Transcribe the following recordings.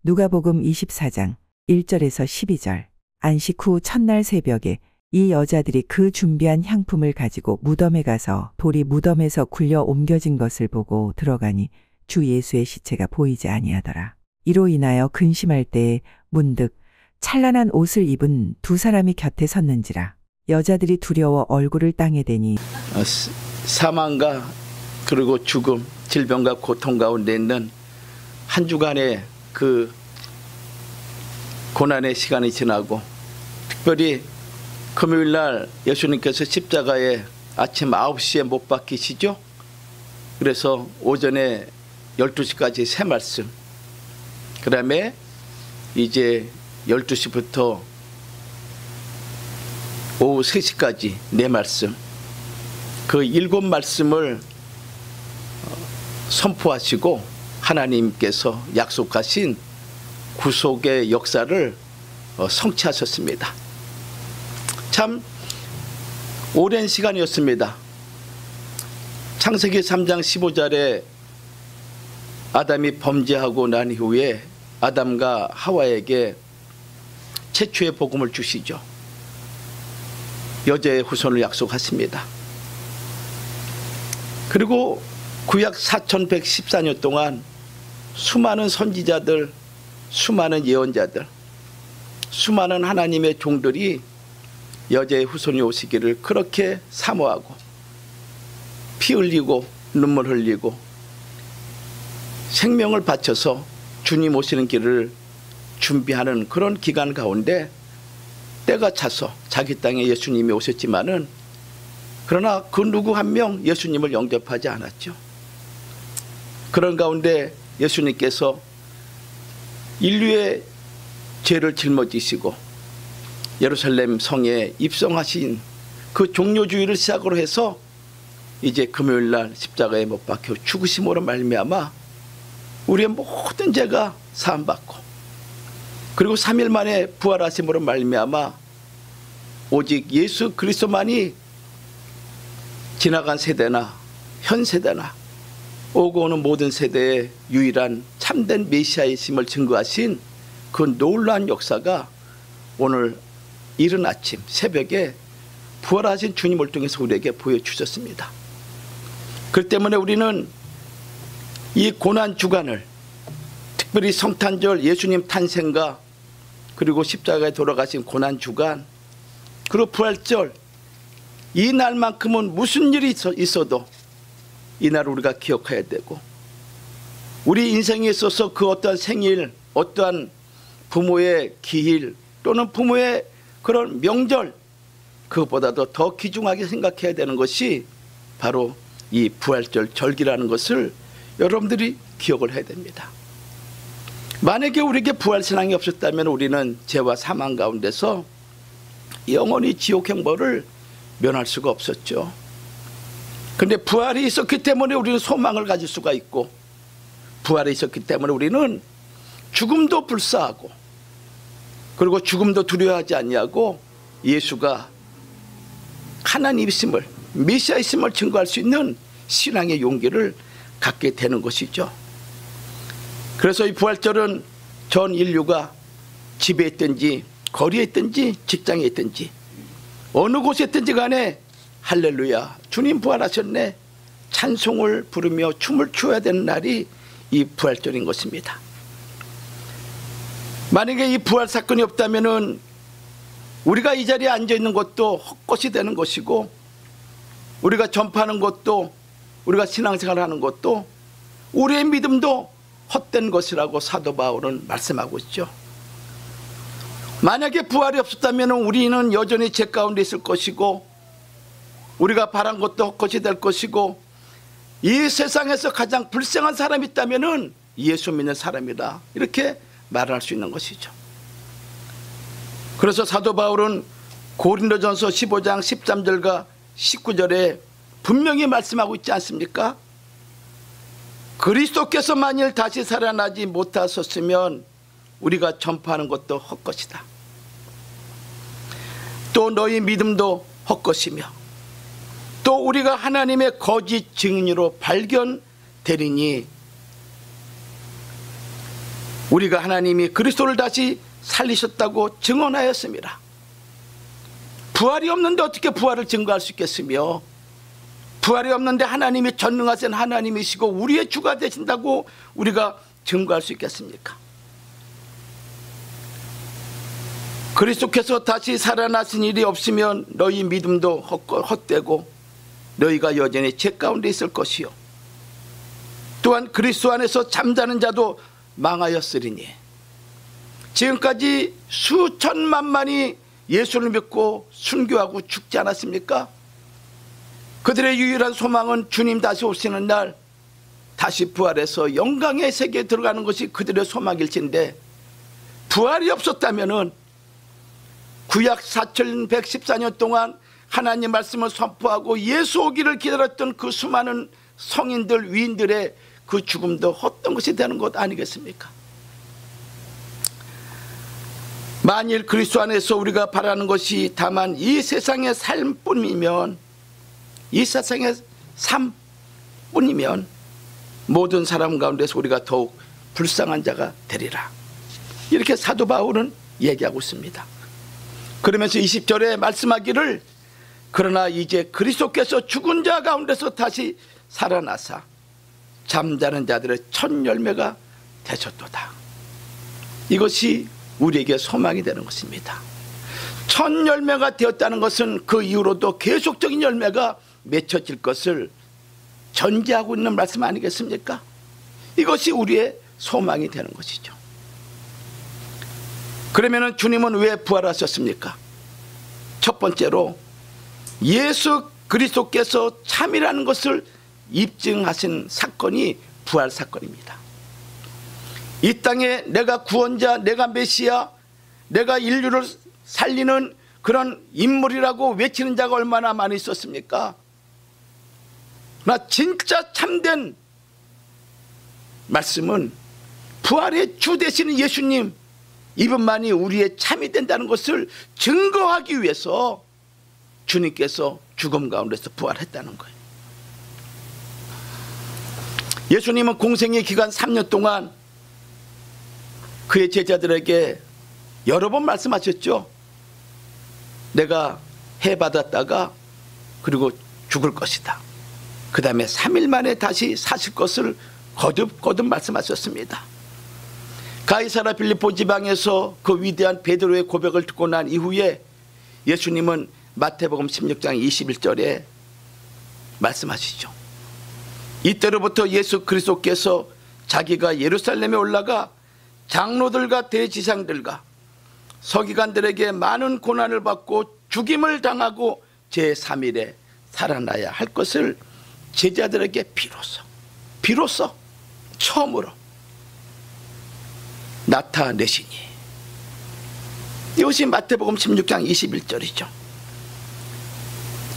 누가복음 24장 1절에서 12절. 안식 후 첫날 새벽에 이 여자들이 그 준비한 향품을 가지고 무덤에 가서 돌이 무덤에서 굴려 옮겨진 것을 보고 들어가니 주 예수의 시체가 보이지 아니하더라. 이로 인하여 근심할 때에 문득 찬란한 옷을 입은 두 사람이 곁에 섰는지라. 여자들이 두려워 얼굴을 땅에 대니 사망과 그리고 죽음, 질병과 고통 가운데 있는 한 주간의 그 고난의 시간이 지나고, 특별히 금요일날 예수님께서 십자가에 아침 9시에 못 박히시죠. 그래서 오전에 12시까지 새 말씀, 그 다음에 이제 12시부터 오후 3시까지 네 말씀, 그 7말씀을 선포하시고 하나님께서 약속하신 구속의 역사를 성취하셨습니다. 참 오랜 시간이었습니다. 창세기 3장 15절에 아담이 범죄하고 난 이후에 아담과 하와에게 최초의 복음을 주시죠. 여자의 후손을 약속하십니다. 그리고 구약 4114년 동안 수많은 선지자들, 수많은 예언자들, 수많은 하나님의 종들이 여자의 후손이 오시기를 그렇게 사모하고 피 흘리고 눈물 흘리고 생명을 바쳐서 주님 오시는 길을 준비하는 그런 기간 가운데 때가 차서 자기 땅에 예수님이 오셨지만은, 그러나 그 누구 한 명 예수님을 영접하지 않았죠. 그런 가운데 예수님께서 인류의 죄를 짊어지시고 예루살렘 성에 입성하신 그 종료주의를 시작으로 해서 이제 금요일날 십자가에 못 박혀 죽으심으로 말미암아 우리의 모든 죄가 사함받고, 그리고 3일 만에 부활하심으로 말미암아 오직 예수 그리스도만이 지나간 세대나 현 세대나 오고 오는 모든 세대의 유일한 참된 메시아이심을 증거하신 그 놀라운 역사가 오늘 이른 아침 새벽에 부활하신 주님을 통해서 우리에게 보여주셨습니다. 그렇기 때문에 우리는 이 고난 주간을, 특별히 성탄절 예수님 탄생과 그리고 십자가에 돌아가신 고난 주간, 그리고 부활절, 이 날만큼은 무슨 일이 있어도 이날 우리가 기억해야 되고, 우리 인생에 있어서 그 어떠한 생일, 어떠한 부모의 기일 또는 부모의 그런 명절, 그것보다도 더 귀중하게 생각해야 되는 것이 바로 이 부활절 절기라는 것을 여러분들이 기억을 해야 됩니다. 만약에 우리에게 부활신앙이 없었다면 우리는 죄와 사망 가운데서 영원히 지옥 행보를 면할 수가 없었죠. 그런데 부활이 있었기 때문에 우리는 소망을 가질 수가 있고, 부활이 있었기 때문에 우리는 죽음도 불사하고, 그리고 죽음도 두려워하지 아니하고 예수가 하나님이심을, 메시아이심을 증거할 수 있는 신앙의 용기를 갖게 되는 것이죠. 그래서 이 부활절은 전 인류가 집에 있든지 거리에 있든지 직장에 있든지 어느 곳에 있든지 간에 할렐루야, 주님 부활하셨네, 찬송을 부르며 춤을 추어야 되는 날이 이 부활절인 것입니다. 만약에 이 부활 사건이 없다면은 우리가 이 자리에 앉아 있는 것도 헛것이 되는 것이고, 우리가 전파하는 것도, 우리가 신앙생활을 하는 것도, 우리의 믿음도 헛된 것이라고 사도 바울은 말씀하고 있죠. 만약에 부활이 없었다면 우리는 여전히 죄 가운데 있을 것이고, 우리가 바란 것도 헛것이 될 것이고, 이 세상에서 가장 불쌍한 사람이 있다면 예수 믿는 사람이다, 이렇게 말할 수 있는 것이죠. 그래서 사도 바울은 고린도전서 15장 13절과 19절에 분명히 말씀하고 있지 않습니까? 그리스도께서 만일 다시 살아나지 못하셨으면 우리가 전파하는 것도 헛것이다. 또 너희 믿음도 헛것이며, 또 우리가 하나님의 거짓 증인으로 발견되리니 우리가 하나님이 그리스도를 다시 살리셨다고 증언하였습니다. 부활이 없는데 어떻게 부활을 증거할 수 있겠으며, 부활이 없는데 하나님이 전능하신 하나님이시고 우리의 주가 되신다고 우리가 증거할 수 있겠습니까? 그리스도께서 다시 살아나신 일이 없으면 너희 믿음도 헛되고 너희가 여전히 죄 가운데 있을 것이요, 또한 그리스도 안에서 잠자는 자도 망하였으리니. 지금까지 수천만만이 예수를 믿고 순교하고 죽지 않았습니까? 그들의 유일한 소망은 주님 다시 오시는 날 다시 부활해서 영광의 세계에 들어가는 것이 그들의 소망일진데, 부활이 없었다면은 구약 4114년 동안 하나님 말씀을 선포하고 예수 오기를 기다렸던 그 수많은 성인들, 위인들의 그 죽음도 헛된 것이 되는 것 아니겠습니까? 만일 그리스도 안에서 우리가 바라는 것이 다만 이 세상의 삶뿐이면, 이 세상의 삶뿐이면 모든 사람 가운데서 우리가 더욱 불쌍한 자가 되리라, 이렇게 사도 바울은 얘기하고 있습니다. 그러면서 20절에 말씀하기를, 그러나 이제 그리스도께서 죽은 자 가운데서 다시 살아나사 잠자는 자들의 첫 열매가 되셨도다. 이것이 우리에게 소망이 되는 것입니다. 첫 열매가 되었다는 것은 그 이후로도 계속적인 열매가 맺혀질 것을 전제하고 있는 말씀 아니겠습니까? 이것이 우리의 소망이 되는 것이죠. 그러면 주님은 왜 부활하셨습니까? 첫 번째로 예수 그리스도께서 참이라는 것을 입증하신 사건이 부활 사건입니다. 이 땅에 내가 구원자, 내가 메시아, 내가 인류를 살리는 그런 인물이라고 외치는 자가 얼마나 많이 있었습니까? 그러나 진짜 참된 말씀은 부활의 주 되시는 예수님, 이분만이 우리의 참이 된다는 것을 증거하기 위해서 주님께서 죽음 가운데서 부활했다는 거예요. 예수님은 공생의 기간 3년 동안 그의 제자들에게 여러 번 말씀하셨죠. 내가 해받았다가 그리고 죽을 것이다, 그 다음에 3일 만에 다시 사실 것을 거듭 말씀하셨습니다. 가이사라 빌립보 지방에서 그 위대한 베드로의 고백을 듣고 난 이후에 예수님은 마태복음 16장 21절에 말씀하시죠. 이때로부터 예수 그리스도께서 자기가 예루살렘에 올라가 장로들과 대지상들과 서기관들에게 많은 고난을 받고 죽임을 당하고 제3일에 살아나야 할 것을 제자들에게 비로소 처음으로 나타내시니, 이것이 마태복음 16장 21절이죠.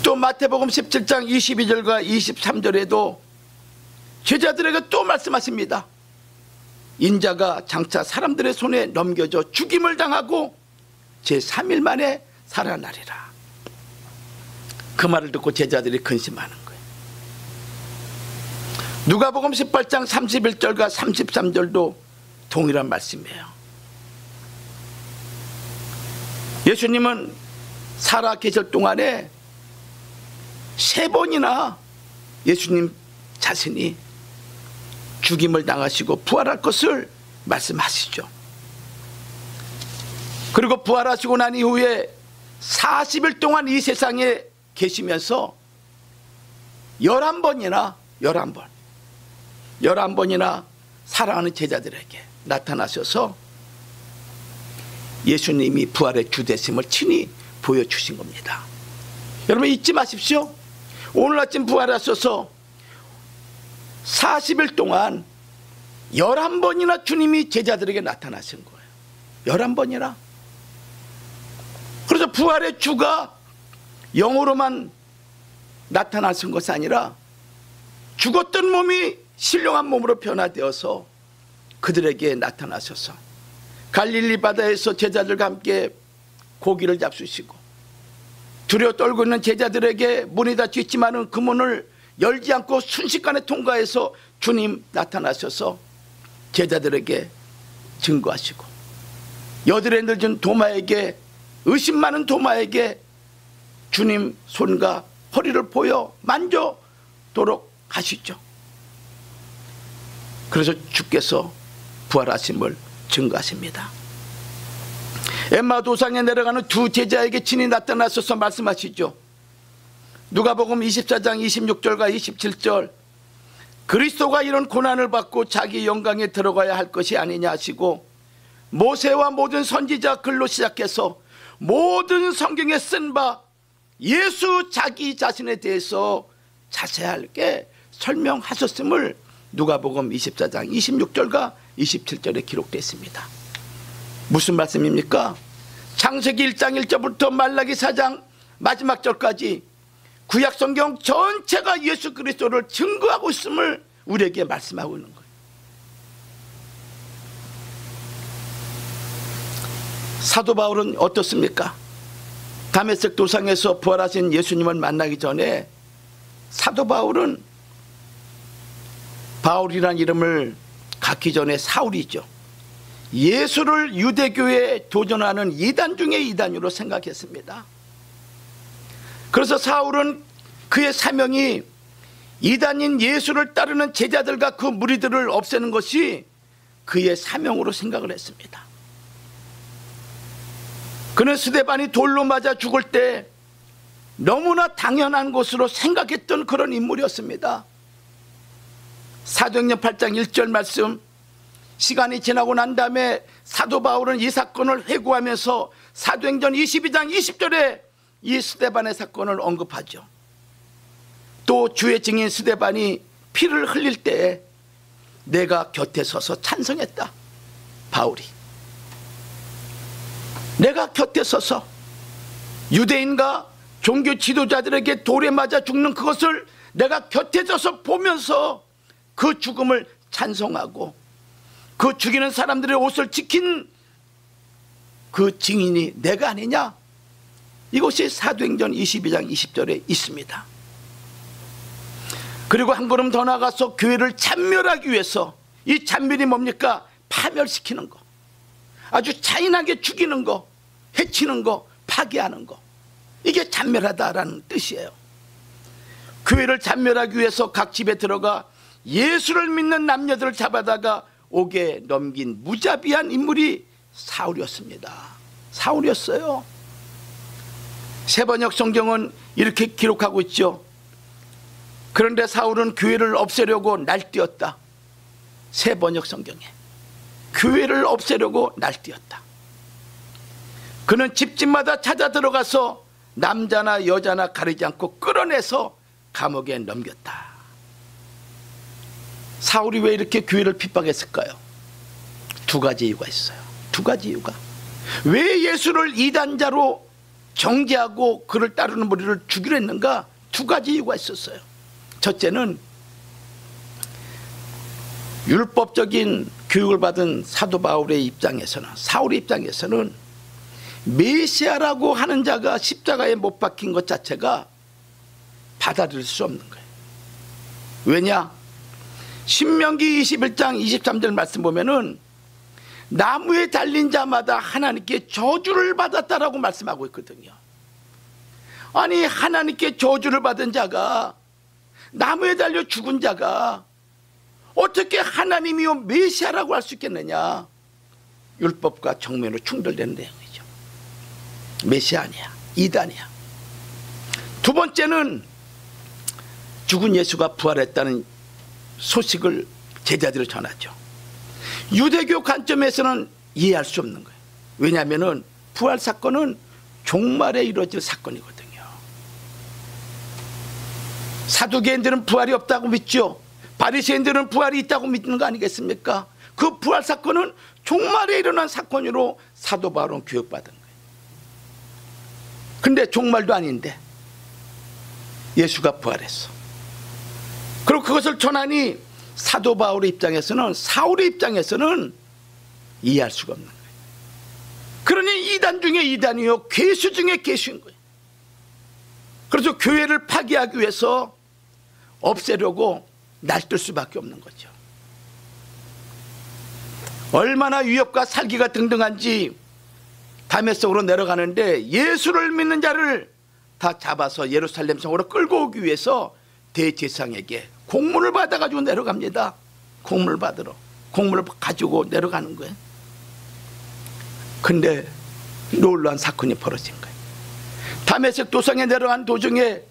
또 마태복음 17장 22절과 23절에도 제자들에게 또 말씀하십니다. 인자가 장차 사람들의 손에 넘겨져 죽임을 당하고 제3일 만에 살아나리라. 그 말을 듣고 제자들이 근심하는 거예요. 누가복음 18장 31절과 33절도 동일한 말씀이에요. 예수님은 살아 계실 동안에 3번이나 예수님 자신이 죽임을 당하시고 부활할 것을 말씀하시죠. 그리고 부활하시고 난 이후에 40일 동안 이 세상에 계시면서 11번이나 사랑하는 제자들에게 나타나셔서 예수님이 부활의 주되심을 친히 보여주신 겁니다. 여러분 잊지 마십시오. 오늘 아침 부활하셔서 40일 동안 11번이나 주님이 제자들에게 나타나신 거예요. 11번이나. 그래서 부활의 주가 영으로만 나타나신 것이 아니라 죽었던 몸이 신령한 몸으로 변화되어서 그들에게 나타나셔서 갈릴리 바다에서 제자들과 함께 고기를 잡수시고 두려워 떨고 있는 제자들에게 문이 닫혀 있지만은 그 문을 열지 않고 순식간에 통과해서 주님 나타나셔서 제자들에게 증거하시고 여드레 늦은 도마에게, 의심 많은 도마에게 주님 손과 허리를 보여 만져도록 하시죠. 그래서 주께서 부활하심을 증거하십니다. 엠마 도상에 내려가는 두 제자에게 친히 나타나셔서 말씀하시죠. 누가복음 24장 26절과 27절, 그리스도가 이런 고난을 받고 자기 영광에 들어가야 할 것이 아니냐 하시고, 모세와 모든 선지자 글로 시작해서 모든 성경에 쓴 바 예수 자기 자신에 대해서 자세하게 설명하셨음을 누가복음 24장 26절과 27절에 기록되어 있습니다. 무슨 말씀입니까? 창세기 1장 1절부터 말라기 4장 마지막 절까지 구약성경 전체가 예수 그리스도를 증거하고 있음을 우리에게 말씀하고 있는 거예요. 사도 바울은 어떻습니까? 다메섹 도상에서 부활하신 예수님을 만나기 전에 사도 바울은, 바울이란 이름을 갖기 전에 사울이죠, 예수를 유대교에 도전하는 이단 중의 이단으로 생각했습니다. 그래서 사울은 그의 사명이 이단인 예수를 따르는 제자들과 그 무리들을 없애는 것이 그의 사명으로 생각을 했습니다. 그는 스데반이 돌로 맞아 죽을 때 너무나 당연한 것으로 생각했던 그런 인물이었습니다. 사도행전 8장 1절 말씀, 시간이 지나고 난 다음에 사도 바울은 이 사건을 회고하면서 사도행전 22장 20절에 이 스데반의 사건을 언급하죠. 또 주의 증인 스데반이 피를 흘릴 때 내가 곁에 서서 찬성했다. 바울이 내가 곁에 서서 유대인과 종교 지도자들에게 돌에 맞아 죽는 그것을 내가 곁에 서서 보면서 그 죽음을 찬성하고 그 죽이는 사람들의 옷을 지킨 그 증인이 내가 아니냐? 이것이 사도행전 22장 20절에 있습니다. 그리고 한 걸음 더 나가서 교회를 잔멸하기 위해서, 이 잔멸이 뭡니까? 파멸시키는 거, 아주 잔인하게 죽이는 거, 해치는 거, 파괴하는 거, 이게 잔멸하다라는 뜻이에요. 교회를 잔멸하기 위해서 각 집에 들어가 예수를 믿는 남녀들을 잡아다가 옥에 넘긴 무자비한 인물이 사울이었습니다. 사울이었어요. 세번역 성경은 이렇게 기록하고 있죠. 그런데 사울은 교회를 없애려고 날뛰었다. 세번역 성경에 교회를 없애려고 날뛰었다. 그는 집집마다 찾아 들어가서 남자나 여자나 가리지 않고 끌어내서 감옥에 넘겼다. 사울이 왜 이렇게 교회를 핍박했을까요? 두 가지 이유가 있어요. 두 가지 이유가. 왜 예수를 이단자로 정죄하고 그를 따르는 무리를 죽이려 했는가? 두 가지 이유가 있었어요. 첫째는 율법적인 교육을 받은 사도 바울의 입장에서는, 사울의 입장에서는 메시아라고 하는 자가 십자가에 못 박힌 것 자체가 받아들일 수 없는 거예요. 왜냐? 신명기 21장 23절 말씀 보면은 나무에 달린 자마다 하나님께 저주를 받았다라고 말씀하고 있거든요. 아니, 하나님께 저주를 받은 자가, 나무에 달려 죽은 자가 어떻게 하나님이요 메시아라고 할 수 있겠느냐? 율법과 정면으로 충돌되는 내용이죠. 메시아 아니야, 이단이야. 두 번째는 죽은 예수가 부활했다는 소식을 제자들이 전하죠. 유대교 관점에서는 이해할 수 없는 거예요. 왜냐하면 부활 사건은 종말에 이루어질 사건이거든요. 사두개인들은 부활이 없다고 믿죠. 바리새인들은 부활이 있다고 믿는 거 아니겠습니까? 그 부활 사건은 종말에 일어난 사건으로 사도 바울은 교육받은 거예요. 근데 종말도 아닌데 예수가 부활했어. 그리고 그것을 전하니 사도 바울의 입장에서는, 사울의 입장에서는 이해할 수가 없는 거예요. 그러니 이단 중에 이단이요, 괴수 중에 괴수인 거예요. 그래서 교회를 파괴하기 위해서 없애려고 날뛸 수밖에 없는 거죠. 얼마나 위협과 살기가 등등한지 다메섹으로 내려가는데 예수를 믿는 자를 다 잡아서 예루살렘 성으로 끌고 오기 위해서 대제사장에게 공문을 받아가지고 내려갑니다. 공문을 받으러. 공문을 가지고 내려가는 거예요. 근데 놀라운 사건이 벌어진 거예요. 다메섹 도상에 내려간 도중에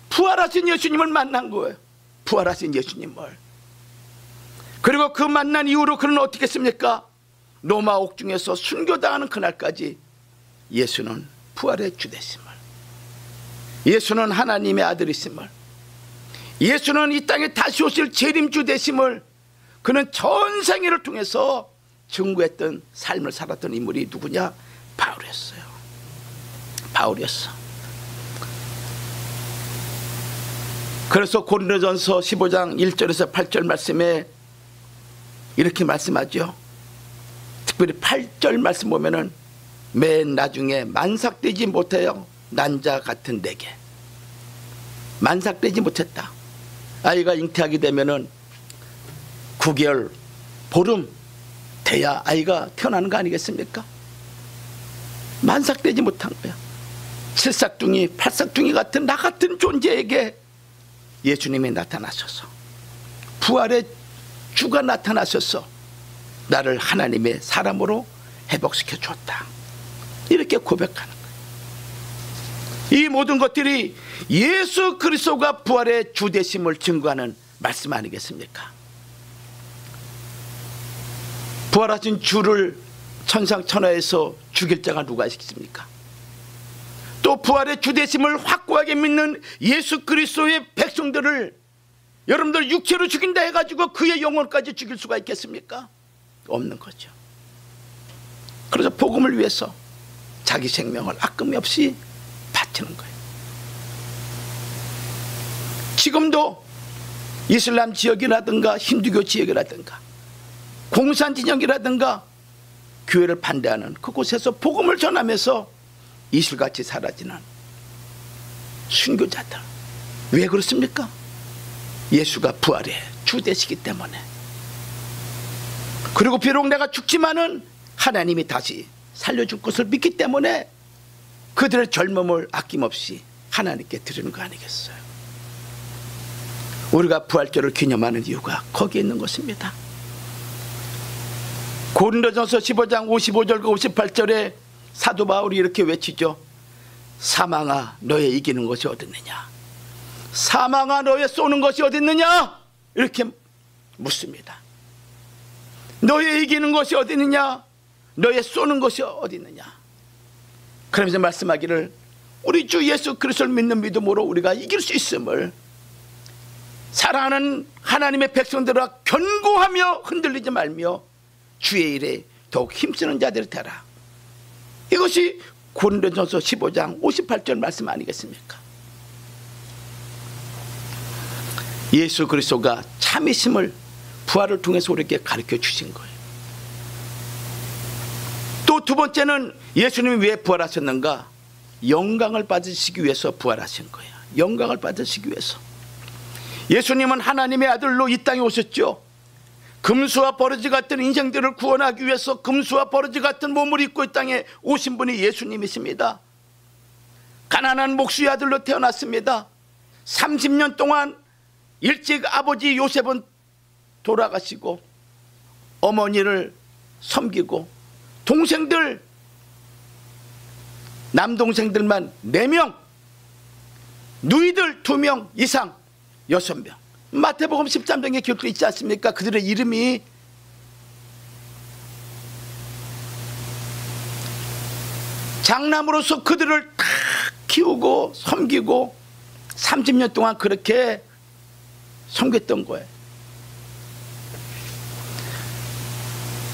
부활하신 예수님을 만난 거예요. 부활하신 예수님을. 그리고 그 만난 이후로 그는 어떻게 했습니까? 로마 옥중에서 순교당하는 그날까지 예수는 부활의 주 되심을, 예수는 하나님의 아들이심을, 예수는 이 땅에 다시 오실 재림주 되심을 그는 전생애를 통해서 증거했던 삶을 살았던 인물이 누구냐? 바울이었어요. 바울이었어. 그래서 고린도전서 15장 1절에서 8절 말씀에 이렇게 말씀하죠. 특별히 8절 말씀 보면은 맨 나중에 만삭되지 못해요 난자 같은 내게. 만삭되지 못했다. 아이가 잉태하게 되면은 9개월 보름 돼야 아이가 태어나는 거 아니겠습니까? 만삭되지 못한 거야. 칠삭둥이 팔삭둥이 같은 나 같은 존재에게 예수님이 나타나셔서, 부활의 주가 나타나셔서 나를 하나님의 사람으로 회복시켜 줬다. 이렇게 고백하는 거예요. 이 모든 것들이 예수 그리스도가 부활의 주 되심을 증거하는 말씀 아니겠습니까? 부활하신 주를 천상천하에서 죽일 자가 누가 있습니까? 또 부활의 주 되심을 확고하게 믿는 예수 그리스도의 백성들을 여러분들 육체로 죽인다 해가지고 그의 영혼까지 죽일 수가 있겠습니까? 없는 거죠. 그래서 복음을 위해서 자기 생명을 아낌이 없이 바치는 거예요. 지금도 이슬람 지역이라든가 힌두교 지역이라든가 공산 진영이라든가 교회를 반대하는 그곳에서 복음을 전하면서 이슬같이 사라지는 순교자들. 왜 그렇습니까? 예수가 부활의 주 되시기 때문에. 그리고 비록 내가 죽지만은 하나님이 다시 살려줄 것을 믿기 때문에 그들의 젊음을 아낌없이 하나님께 드리는 거 아니겠어요? 우리가 부활절을 기념하는 이유가 거기에 있는 것입니다. 고린도전서 15장 55절과 58절에 사도 바울이 이렇게 외치죠. 사망아 너의 이기는 것이 어딨느냐? 사망아 너의 쏘는 것이 어딨느냐? 이렇게 묻습니다. 너의 이기는 것이 어딨느냐? 너의 쏘는 것이 어딨느냐? 그러면서 말씀하기를 우리 주 예수 그리스도를 믿는 믿음으로 우리가 이길 수 있음을 사랑하는 하나님의 백성들아 견고하며 흔들리지 말며 주의 일에 더욱 힘쓰는 자들이 되라. 이것이 고린도전서 15장 58절 말씀 아니겠습니까? 예수 그리스도가 참이심을 부활을 통해서 우리에게 가르쳐 주신 거예요. 또 두 번째는 예수님이 왜 부활하셨는가? 영광을 받으시기 위해서 부활하신 거예요. 영광을 받으시기 위해서. 예수님은 하나님의 아들로 이 땅에 오셨죠. 금수와 버러지 같은 인생들을 구원하기 위해서 금수와 버러지 같은 몸을 입고 이 땅에 오신 분이 예수님이십니다. 가난한 목수의 아들로 태어났습니다. 30년 동안 일찍 아버지 요셉은 돌아가시고 어머니를 섬기고 동생들 남동생들만 4명, 누이들 2명 이상 6명. 마태복음 13장에 기록되어 있지 않습니까? 그들의 이름이 장남으로서 그들을 다 키우고 섬기고 30년 동안 그렇게 섬겼던 거예요.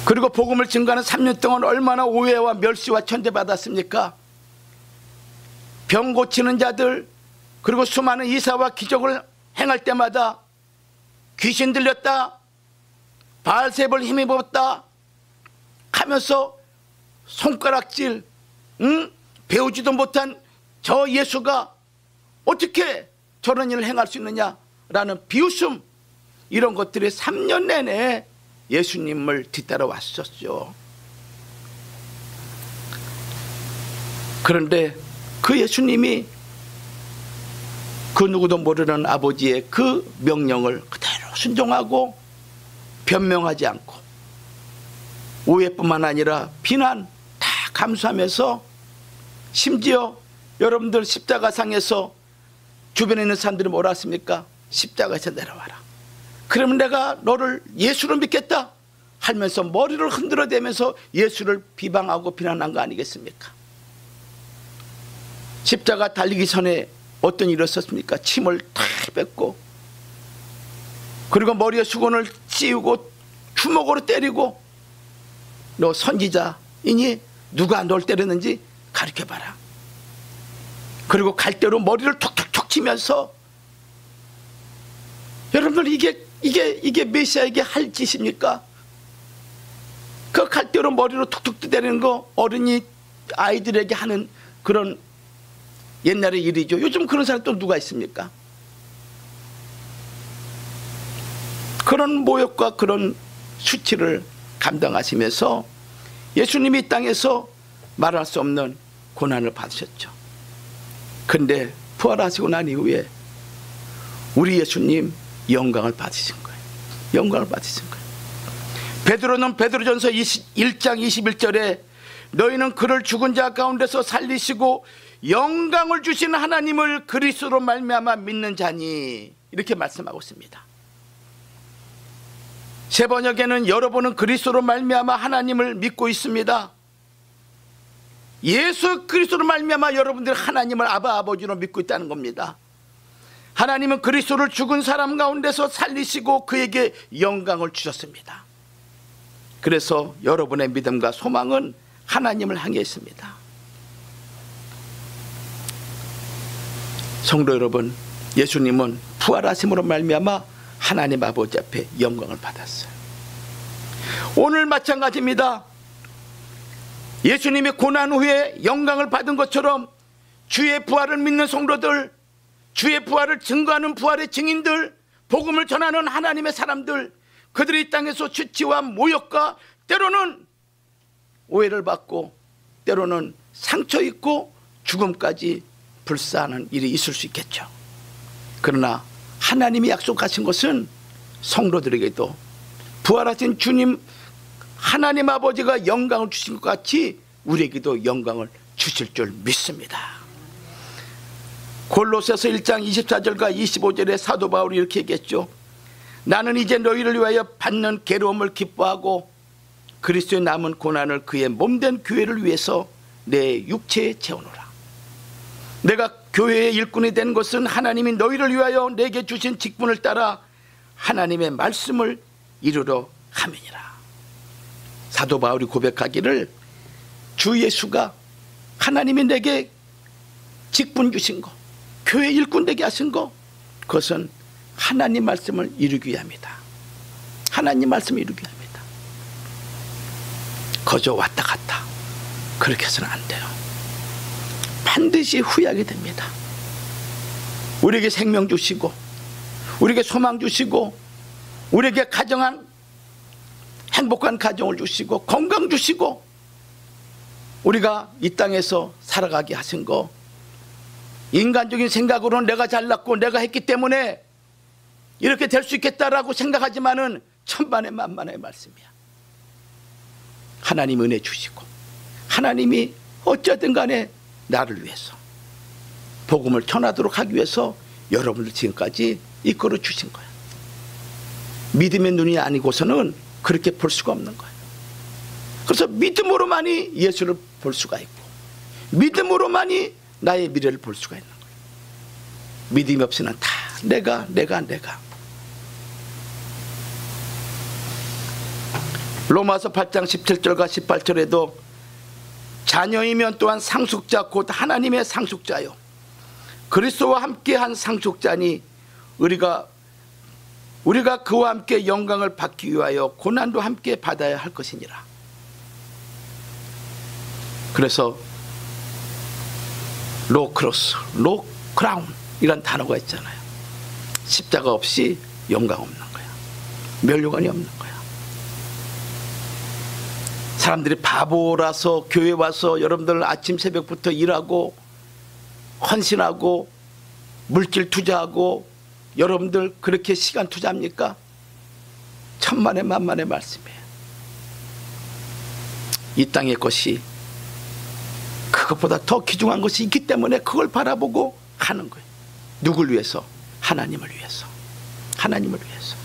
그리고 복음을 증거하는 3년 동안 얼마나 오해와 멸시와 천대받았습니까? 병 고치는 자들, 그리고 수많은 이사와 기적을 행할 때마다 귀신 들렸다, 바알세불 힘입었다 하면서 손가락질, 배우지도 못한 저 예수가 어떻게 저런 일을 행할 수 있느냐라는 비웃음, 이런 것들이 3년 내내 예수님을 뒤따라 왔었죠. 그런데 그 예수님이 그 누구도 모르는 아버지의 그 명령을 그대로 순종하고 변명하지 않고 오해뿐만 아니라 비난 다 감수하면서 심지어 여러분들 십자가상에서 주변에 있는 사람들이 뭐라 했습니까? 십자가에서 내려와라. 그러면 내가 너를 예수를 믿겠다 하면서 머리를 흔들어대면서 예수를 비방하고 비난한 거 아니겠습니까? 십자가 달리기 전에 어떤 일이 있었습니까? 침을 다 뱉고 그리고 머리에 수건을 씌우고 주먹으로 때리고 너 선지자이니 누가 널 때렸는지 가르쳐봐라. 그리고 갈대로 머리를 툭툭툭 치면서 여러분들 이게 메시아에게 할 짓입니까? 그 갈대로 머리로 툭툭 때리는 거 어른이 아이들에게 하는 그런 옛날의 일이죠. 요즘 그런 사람 또 누가 있습니까? 그런 모욕과 그런 수치를 감당하시면서 예수님이 이 땅에서 말할 수 없는 고난을 받으셨죠. 근데 부활하시고 난 이후에 우리 예수님 영광을 받으신 거예요. 영광을 받으신 거예요. 베드로는 베드로전서 1장 21절에 너희는 그를 죽은 자 가운데서 살리시고 영광을 주시는 하나님을 그리스도로 말미암아 믿는 자니 이렇게 말씀하고 있습니다. 새 번역에는 여러분은 그리스도로 말미암아 하나님을 믿고 있습니다. 예수 그리스도로 말미암아 여러분들이 하나님을 아버지로 믿고 있다는 겁니다. 하나님은 그리스도를 죽은 사람 가운데서 살리시고 그에게 영광을 주셨습니다. 그래서 여러분의 믿음과 소망은 하나님을 향해 있습니다. 성도 여러분, 예수님은 부활하심으로 말미암아 하나님 아버지 앞에 영광을 받았어요. 오늘 마찬가지입니다. 예수님이 고난 후에 영광을 받은 것처럼 주의 부활을 믿는 성도들, 주의 부활을 증거하는 부활의 증인들, 복음을 전하는 하나님의 사람들, 그들이 이 땅에서 수치와 모욕과 때로는 오해를 받고 때로는 상처 입고 죽음까지 불사하는 일이 있을 수 있겠죠. 그러나 하나님이 약속하신 것은 성도들에게도 부활하신 주님 하나님 아버지가 영광을 주신 것 같이 우리에게도 영광을 주실 줄 믿습니다. 골로새서 1장 24절과 25절에 사도 바울이 이렇게 얘기했죠. 나는 이제 너희를 위하여 받는 괴로움을 기뻐하고 그리스도의 남은 고난을 그의 몸된 교회를 위해서 내 육체에 채우노라. 내가 교회의 일꾼이 된 것은 하나님이 너희를 위하여 내게 주신 직분을 따라 하나님의 말씀을 이루러 함이니라. 사도 바울이 고백하기를 주 예수가 하나님이 내게 직분 주신 거, 교회 일꾼 되게 하신 거, 그것은 하나님 말씀을 이루기 위함이다. 하나님 말씀을 이루기 위함이다. 거저 왔다 갔다 그렇게 해서는 안 돼요. 반드시 후회하게 됩니다. 우리에게 생명 주시고 우리에게 소망 주시고 우리에게 가정한 행복한 가정을 주시고 건강 주시고 우리가 이 땅에서 살아가게 하신 거, 인간적인 생각으로는 내가 잘났고 내가 했기 때문에 이렇게 될 수 있겠다라고 생각하지만은 천만의 만만의 말씀이야. 하나님 은혜 주시고 하나님이 어쨌든 간에 나를 위해서 복음을 전하도록 하기 위해서 여러분들 지금까지 이끌어 주신 거야. 믿음의 눈이 아니고서는 그렇게 볼 수가 없는 거야. 그래서 믿음으로만이 예수를 볼 수가 있고 믿음으로만이 나의 미래를 볼 수가 있는 거야. 믿음이 없이는 다 내가 로마서 8장 17절과 18절에도 자녀이면 또한 상속자 곧 하나님의 상속자요 그리스도와 함께한 상속자니 우리가 그와 함께 영광을 받기 위하여 고난도 함께 받아야 할 것이니라. 그래서 로크로스, 로크라운 이란 단어가 있잖아요. 십자가 없이 영광 없는 거야. 면류관이 없는 거야. 사람들이 바보라서 교회 와서 여러분들 아침 새벽부터 일하고 헌신하고 물질 투자하고 여러분들 그렇게 시간 투자합니까? 천만의 만만의 말씀이에요. 이 땅의 것이 그것보다 더 귀중한 것이 있기 때문에 그걸 바라보고 하는 거예요. 누굴 위해서? 하나님을 위해서. 하나님을 위해서.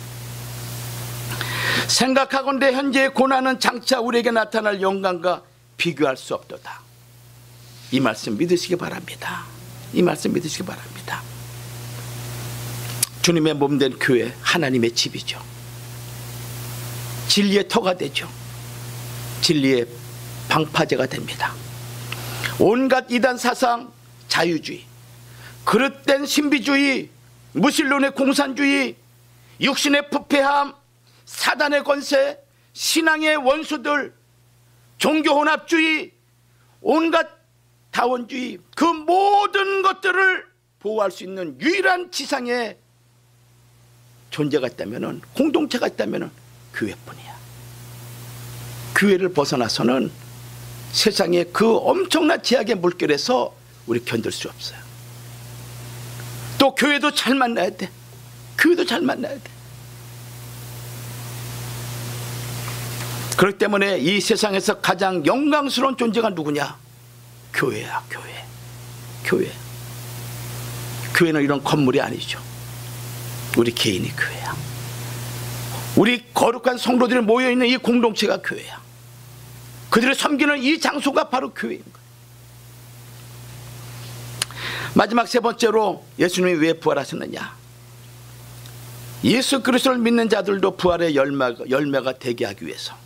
생각하건대 현재의 고난은 장차 우리에게 나타날 영광과 비교할 수 없도다. 이 말씀 믿으시기 바랍니다. 이 말씀 믿으시기 바랍니다. 주님의 몸된 교회, 하나님의 집이죠. 진리의 터가 되죠. 진리의 방파제가 됩니다. 온갖 이단 사상, 자유주의, 그릇된 신비주의, 무신론의 공산주의, 육신의 부패함, 사단의 권세, 신앙의 원수들, 종교혼합주의, 온갖 다원주의, 그 모든 것들을 보호할 수 있는 유일한 지상의 존재가 있다면, 공동체가 있다면 교회뿐이야. 교회를 벗어나서는 세상의 그 엄청난 제약의 물결에서 우리 견딜 수 없어요. 또 교회도 잘 만나야 돼. 교회도 잘 만나야 돼. 그렇기 때문에 이 세상에서 가장 영광스러운 존재가 누구냐? 교회야, 교회. 교회. 교회는 이런 건물이 아니죠. 우리 개인이 교회야. 우리 거룩한 성도들이 모여있는 이 공동체가 교회야. 그들을 섬기는 이 장소가 바로 교회인 거예요. 마지막 세 번째로 예수님이 왜 부활하셨느냐? 예수 그리스도를 믿는 자들도 부활의 열매가 되게 하기 위해서,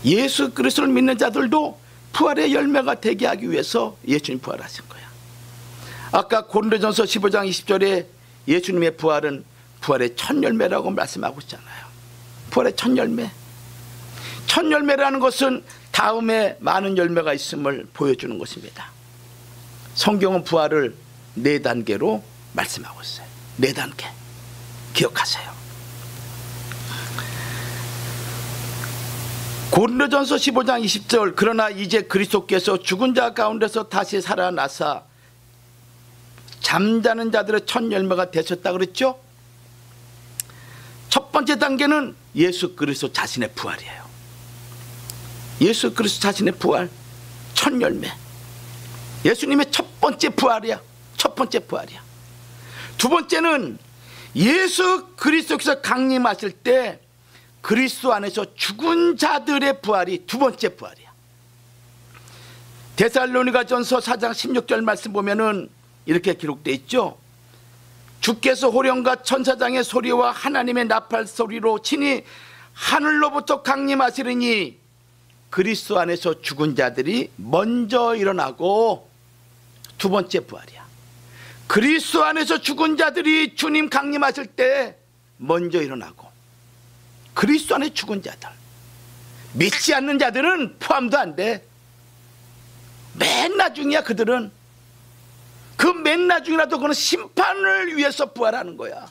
예수 그리스도를 믿는 자들도 부활의 열매가 되게 하기 위해서 예수님 부활하신 거야. 아까 고린도전서 15장 20절에 예수님의 부활은 부활의 첫 열매라고 말씀하고 있잖아요. 부활의 첫 열매. 첫 열매라는 것은 다음에 많은 열매가 있음을 보여주는 것입니다. 성경은 부활을 4단계로 말씀하고 있어요. 4단계. 기억하세요. 고린도전서 15장 20절, 그러나 이제 그리스도께서 죽은 자 가운데서 다시 살아나사 잠자는 자들의 첫 열매가 되셨다 그랬죠? 첫 번째 단계는 예수 그리스도 자신의 부활이에요. 예수 그리스도 자신의 부활, 첫 열매. 예수님의 첫 번째 부활이야. 첫 번째 부활이야. 두 번째는 예수 그리스도께서 강림하실 때 그리스도 안에서 죽은 자들의 부활이 두 번째 부활이야. 데살로니가전서 4장 16절 말씀 보면은 이렇게 기록되어 있죠. 주께서 호령과 천사장의 소리와 하나님의 나팔 소리로 친히 하늘로부터 강림하시리니 그리스도 안에서 죽은 자들이 먼저 일어나고, 두 번째 부활이야. 그리스도 안에서 죽은 자들이 주님 강림하실 때 먼저 일어나고, 그리스도 안에 죽은 자들, 믿지 않는 자들은 포함도 안 돼. 맨 나중이야. 그들은 그 맨 나중이라도 그는 심판을 위해서 부활하는 거야.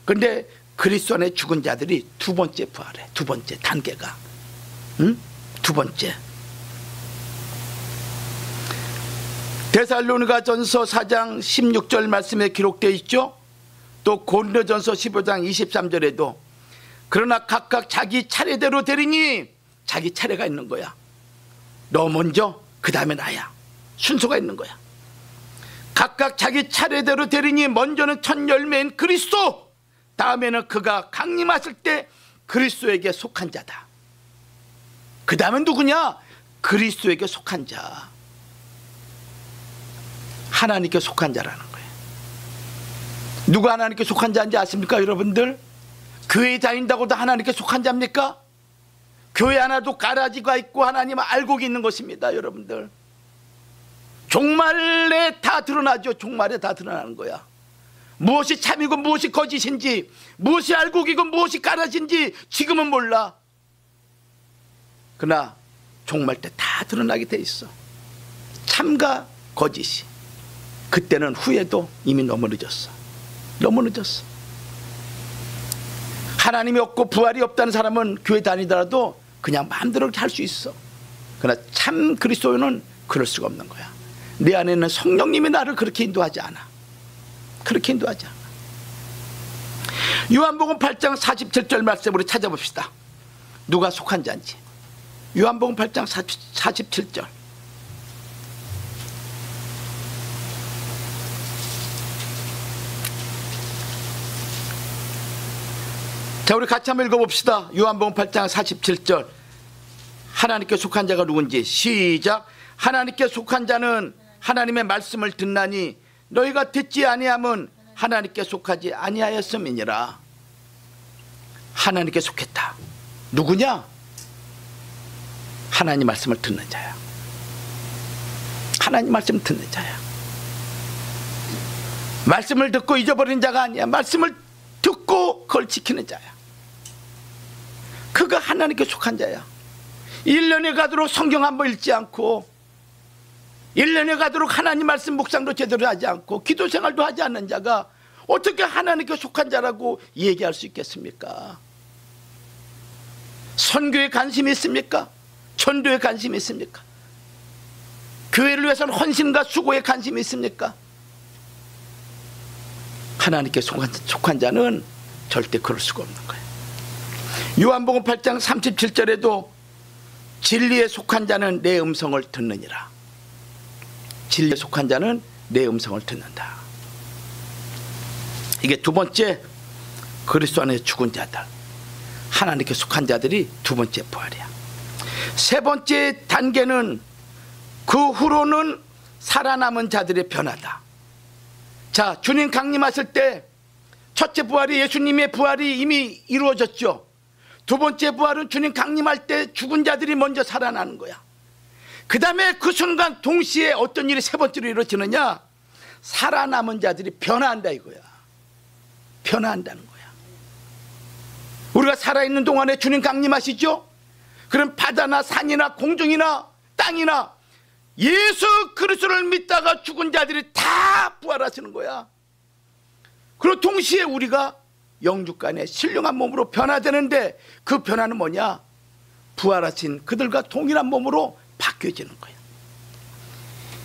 그런데 그리스도 안에 죽은 자들이 두 번째 부활해. 두 번째 단계가, 두 번째. 데살로니가전서 4장 16절 말씀에 기록되어 있죠. 또 고린도전서 15장 23절에도 그러나 각각 자기 차례대로 되리니, 자기 차례가 있는 거야. 너 먼저, 그 다음에 나야. 순서가 있는 거야. 각각 자기 차례대로 되리니 먼저는 첫 열매인 그리스도, 다음에는 그가 강림하실 때 그리스도에게 속한 자다. 그 다음엔 누구냐? 그리스도에게 속한 자, 하나님께 속한 자라는 거예요. 누가 하나님께 속한 자인지 아십니까 여러분들? 교회 다닌다고도 하나님께 속한 자입니까? 교회 하나도 가라지가 있고 하나님 알고 있는 것입니다. 여러분들, 종말에 다 드러나죠. 종말에 다 드러나는 거야. 무엇이 참이고 무엇이 거짓인지, 무엇이 알곡이고 무엇이 가라지인지 지금은 몰라. 그러나 종말 때 다 드러나게 돼 있어. 참과 거짓이. 그때는 후회도 이미 너무 늦었어. 너무 늦었어. 하나님이 없고 부활이 없다는 사람은 교회 다니더라도 그냥 마음대로 할 수 있어. 그러나 참 그리스도인은 그럴 수가 없는 거야. 내 안에는 성령님이 나를 그렇게 인도하지 않아. 그렇게 인도하지 않아. 요한복음 8장 47절 말씀 우리 찾아봅시다. 누가 속한 자인지. 요한복음 8장 47절. 자, 우리 같이 한번 읽어봅시다. 요한복음 8장 47절. 하나님께 속한 자가 누군지. 시작. 하나님께 속한 자는 하나님의 말씀을 듣나니 너희가 듣지 아니함은 하나님께 속하지 아니하였음이니라. 하나님께 속했다. 누구냐? 하나님 말씀을 듣는 자야. 하나님 말씀 듣는 자야. 말씀을 듣고 잊어버린 자가 아니야. 말씀을 듣고 그걸 지키는 자야. 그가 하나님께 속한 자야. 1년에 가도록 성경 한 번 읽지 않고 1년에 가도록 하나님 말씀 묵상도 제대로 하지 않고 기도 생활도 하지 않는 자가 어떻게 하나님께 속한 자라고 얘기할 수 있겠습니까? 선교에 관심이 있습니까? 전도에 관심이 있습니까? 교회를 위해서는 헌신과 수고에 관심이 있습니까? 하나님께 속한 자는 절대 그럴 수가 없는 거예요. 요한복음 8장 37절에도 진리에 속한 자는 내 음성을 듣느니라. 진리에 속한 자는 내 음성을 듣는다. 이게 두 번째, 그리스도 안에 죽은 자들, 하나님께 속한 자들이 두 번째 부활이야. 세 번째 단계는 그 후로는 살아남은 자들의 변화다. 자, 주님 강림하실 때 첫째 부활이 예수님의 부활이 이미 이루어졌죠. 두 번째 부활은 주님 강림할 때 죽은 자들이 먼저 살아나는 거야. 그 다음에 그 순간 동시에 어떤 일이 세 번째로 이루어지느냐? 살아남은 자들이 변화한다 이거야. 변화한다는 거야. 우리가 살아있는 동안에 주님 강림하시죠? 그럼 바다나 산이나 공중이나 땅이나 예수 그리스도를 믿다가 죽은 자들이 다 부활하시는 거야. 그리고 동시에 우리가 영육간에 신령한 몸으로 변화되는데 그 변화는 뭐냐? 부활하신 그들과 동일한 몸으로 바뀌어지는 거예요.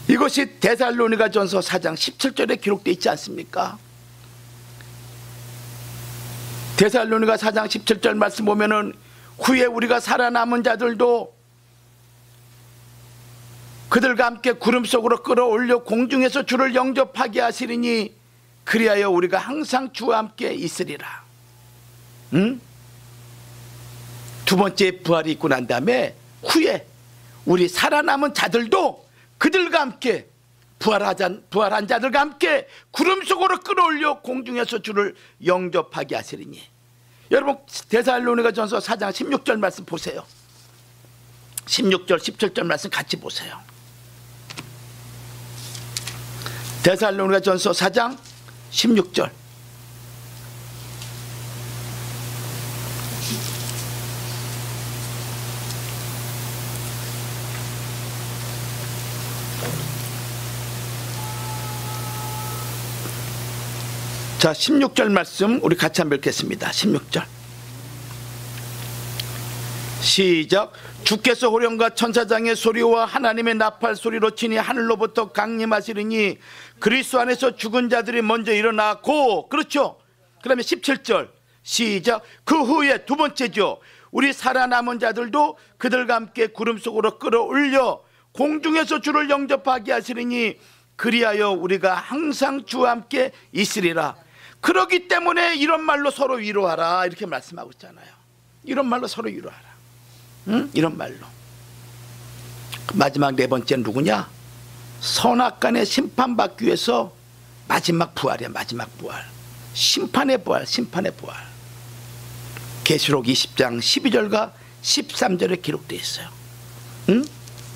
이것이 데살로니가전서 4장 17절에 기록되어 있지 않습니까? 데살로니가 4장 17절 말씀 보면은 후에 우리가 살아남은 자들도 그들과 함께 구름 속으로 끌어올려 공중에서 주를 영접하게 하시리니 그리하여 우리가 항상 주와 함께 있으리라. 응? 두 번째 부활이 있고 난 다음에 후에 우리 살아남은 자들도 그들과 함께 부활한 자들과 함께 구름 속으로 끌어올려 공중에서 주를 영접하게 하시리니. 여러분 데살로니가전서 4장 16절 말씀 보세요. 16절 17절 말씀 같이 보세요. 데살로니가전서 4장 16절. 자, 16절 말씀 우리 같이 한번 읽겠습니다. 16절 시작. 주께서 호령과 천사장의 소리와 하나님의 나팔 소리로 친히 하늘로부터 강림하시리니 그리스도 안에서 죽은 자들이 먼저 일어나고, 그렇죠? 그 다음에 17절 시작. 그 후에 두 번째죠. 우리 살아남은 자들도 그들과 함께 구름 속으로 끌어올려 공중에서 주를 영접하게 하시리니 그리하여 우리가 항상 주와 함께 있으리라. 그러기 때문에 이런 말로 서로 위로하라 이렇게 말씀하고 있잖아요. 이런 말로 서로 위로하라. 응? 이런 말로. 마지막 네 번째는 누구냐? 선악간에 심판받기 위해서 마지막 부활이야. 마지막 부활. 심판의 부활. 심판의 부활. 계시록 20장 12절과 13절에 기록되어 있어요. 응?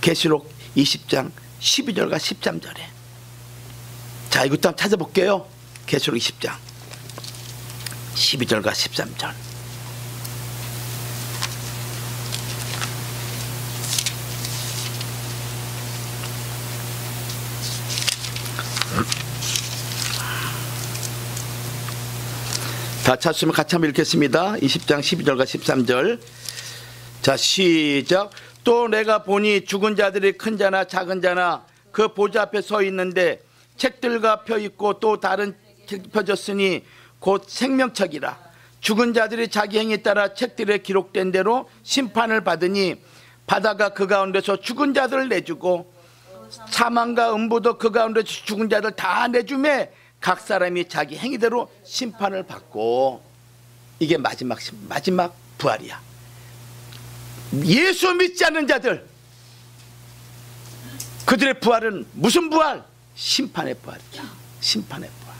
계시록 20장 12절과 13절에. 자, 이것도 한번 찾아볼게요. 계시록 20장 12절과 13절. 다 찾으시면 같이 한번 읽겠습니다. 20장 12절과 13절. 자, 시작. 또 내가 보니 죽은 자들이 큰 자나 작은 자나 그 보좌 앞에 서 있는데 책들과 펴 있고 또 다른 책이 펴졌으니 곧 생명책이라. 죽은 자들이 자기 행에 따라 책들에 기록된 대로 심판을 받으니 바다가 그 가운데서 죽은 자들을 내주고 사망과 음부도 그 가운데서 죽은 자들 다 내주매 각 사람이 자기 행위대로 심판을 받고. 이게 마지막 부활이야. 예수 믿지 않는 자들, 그들의 부활은 무슨 부활? 심판의 부활이야. 심판의 부활.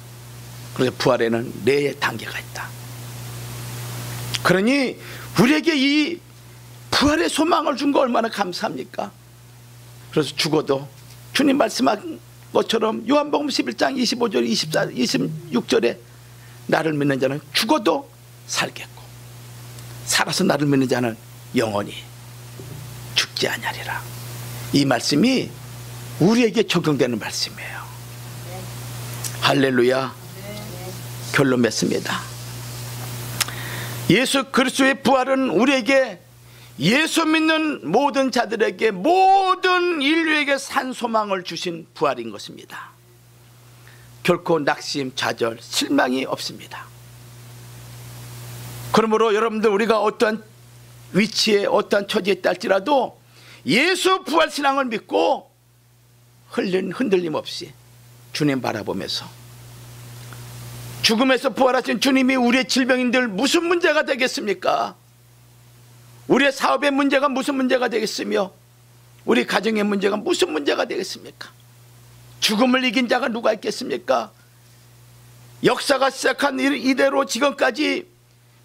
그래서 부활에는 네 단계가 있다. 그러니 우리에게 이 부활의 소망을 준 거 얼마나 감사합니까? 그래서 죽어도 주님 말씀한 것처럼 요한복음 11장 25절 24, 26절에 나를 믿는 자는 죽어도 살겠고 살아서 나를 믿는 자는 영원히 죽지 아니하리라. 이 말씀이 우리에게 적용되는 말씀이에요. 할렐루야. 결론 맺습니다. 예수 그리스도의 부활은 우리에게, 예수 믿는 모든 자들에게, 모든 인류에게 산 소망을 주신 부활인 것입니다. 결코 낙심, 좌절, 실망이 없습니다. 그러므로 여러분들, 우리가 어떠한 위치에 어떠한 처지에 있다 할지라도 예수 부활 신앙을 믿고 흔들림 없이 주님 바라보면서, 죽음에서 부활하신 주님이 우리의 질병인들 무슨 문제가 되겠습니까? 우리의 사업의 문제가 무슨 문제가 되겠으며 우리 가정의 문제가 무슨 문제가 되겠습니까? 죽음을 이긴 자가 누가 있겠습니까? 역사가 시작한 이대로 지금까지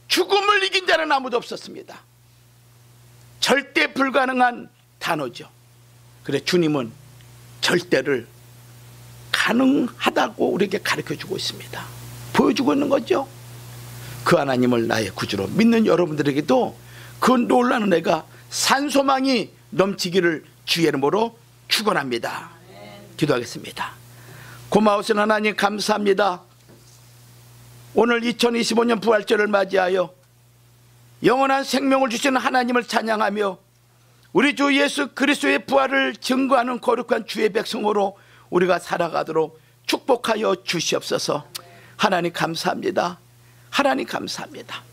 죽음을 이긴 자는 아무도 없었습니다. 절대 불가능한 단어죠. 그래 주님은 절대를 가능하다고 우리에게 가르쳐주고 있습니다. 보여주고 있는 거죠. 그 하나님을 나의 구주로 믿는 여러분들에게도 그 놀라운 은혜가 산소망이 넘치기를 주의 이름으로 축원합니다. 기도하겠습니다. 고마우신 하나님 감사합니다. 오늘 2025년 부활절을 맞이하여 영원한 생명을 주시는 하나님을 찬양하며 우리 주 예수 그리스도의 부활을 증거하는 거룩한 주의 백성으로 우리가 살아가도록 축복하여 주시옵소서. 하나님 감사합니다. 하나님 감사합니다.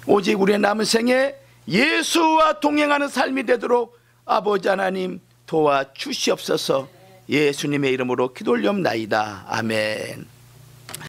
오직 우리의 남은 생에 예수와 동행하는 삶이 되도록 아버지 하나님 도와주시옵소서. 예수님의 이름으로 기도 올리옵나이다. 아멘.